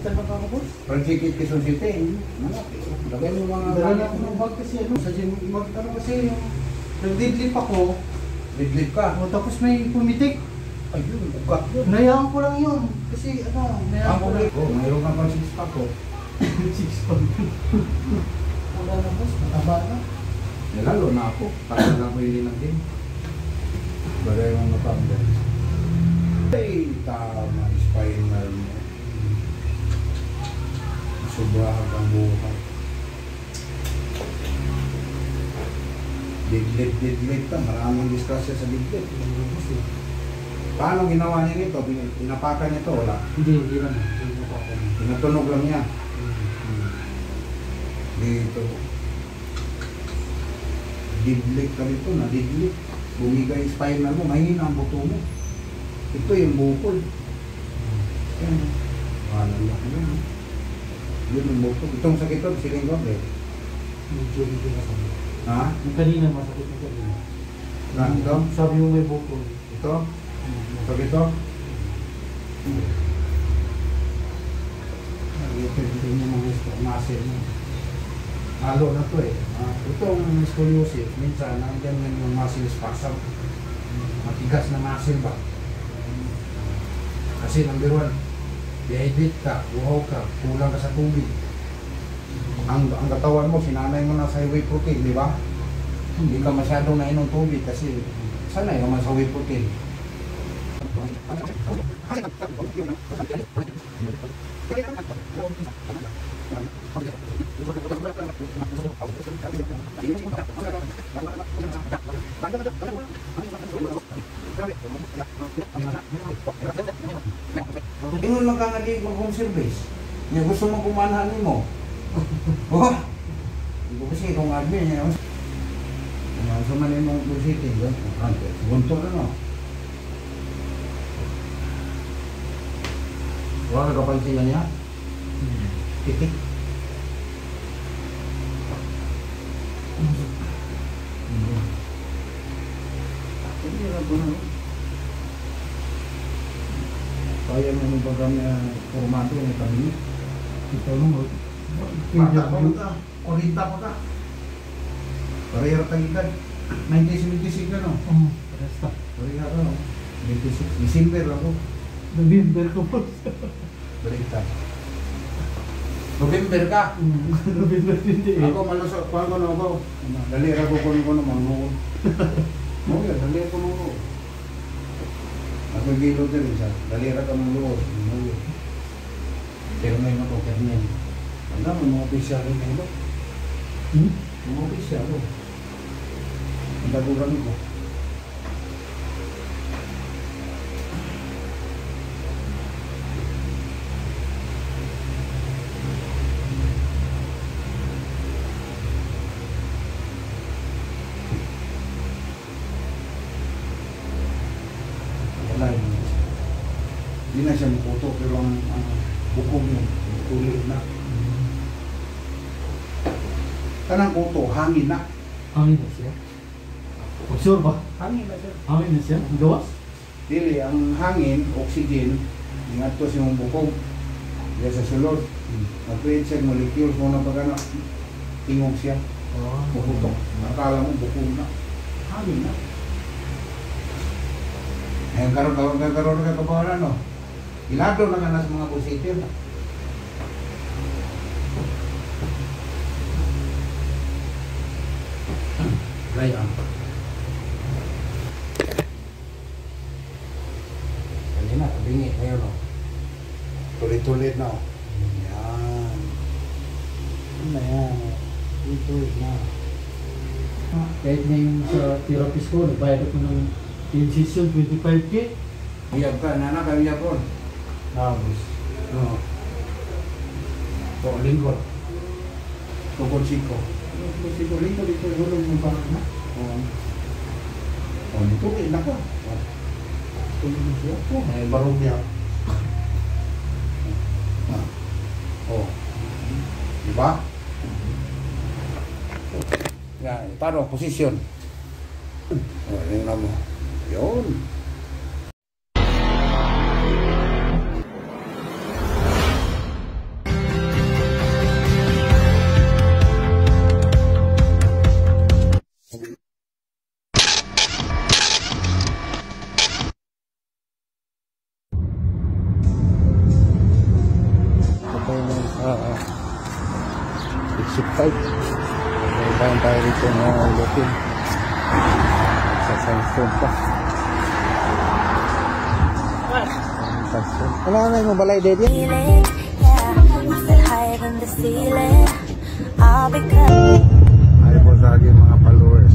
Saan ba ako, boss? Project Quezon City. Lagay mo mga... Dala na ako ng bag kasi ano. Sa gym, ano kasi yung... Nag-deadlift ako. Deadlift ka? O, tapos may pumitik. Ayun, ugat yun. Nayaan ko lang yun. Kasi ano, nayaan ko lang. Oh, mayroon ka pang 6 pack ko. 6 pack. Wala na, boss. Mataba na. Lalo na ako. Tagal lang ko hindi ng game. Bagay mo matanggal. Ay, tama. Spinal mo. Sobrahan ang buhay. Deadlift ka. Maraming disgrasya sa deadlift. Paano ginawa niya nito? Pinapakan niya ito? Wala? Hindi lang. Pinatunog lang niya. Dito. Deadlift ka dito. Na-deadlift. Bumigay spinal mo. Mahina ang buto mo. Ito yung bukol. Yan. Wala lang yun. Yun yung bukol. Itong sakit ito, siling ko. Medyo masakit. Ha? Yung kanina masakit yung kanina. Na, ito? Sabi mo may bukol. Ito? Sakit ito? Ito yung mga muscle mo. Halo na ito eh. Itong scoliosis, minsan nandiyan yung muscle spasm. Matigas na muscle ba? Kasi number 1, dehydrate ka, uhaw ka, kulang ka sa tubig. Ang katawan mo, sinanay mo na sa whey protein, di ba? Hindi ka masyadong nainom tubig kasi sanay naman sa whey protein. Ingon lang ka nga di mag-home service. Yung gusto mong kumanahan mo. Oh! Hindi kasi itong admin niya. Sa manin mong busitin. Bunto na no. Wala nagkapansin niya? Titik. Hindi na po na. Kaya mo yung program na formato yung kami. Ito nung Mata pa ka. Kurinta pa ka. Parehara tang edad. 1976 ka no? Resta. Parehara ka no? 26. December ako. November ko po. Baliktad. November ka? November 28. Ako malusok. Kuhan ko na ako. Dalira ko kunin ko naman mo. Oo yan, dalira ko mo. Ako gilo din sa dalira ka mong luos. Pero ngayon ako karnin. Alam mo, mga opisyal rin ngayon. Mga opisyal ko. Ang daguran ko. Wala yun. Hindi na siya maputo pero ang bukog yun. Tuloy na. Tanang kuto, hangin na. Hangin na siya? O sure ba? Hangin na siya. Hangin na siya? Gawas? Dili, ang hangin, oxygen, ingato siya mong bukog. Diya sa sulod. Mag-create siya molecules mo na pagkana. Tingog siya. Bukutok. Akala mo bukog na. Hangin na. Ngayon karoon ka kapawalan, no? Ilado na ka na sa mga positive. Raya. Kanina, bingi. Ayun, no? Tulit-tulit na. Yan. Ano na yan? Tulit-tulit na. Kahit na yung sa therapist ko, nagbayad ako ng incision 25K. Iyab ka, nana ka iyab ko. Tapos, Oo. O, lingkod. Tukod siko. Siko, lingkod, ito, hulog mo parang na. Oo. O, nito, ina ka. Tulog mo siya. Ay, barong niya. O. Diba? Yan, paano? Posisyon. O, tingnan mo. Yun. 5. Kailangan tayo rito ng ulotin. Sa sandstone pa. Sandstone. Ano na yung balay dead yan? Ay po sa aking mga followers.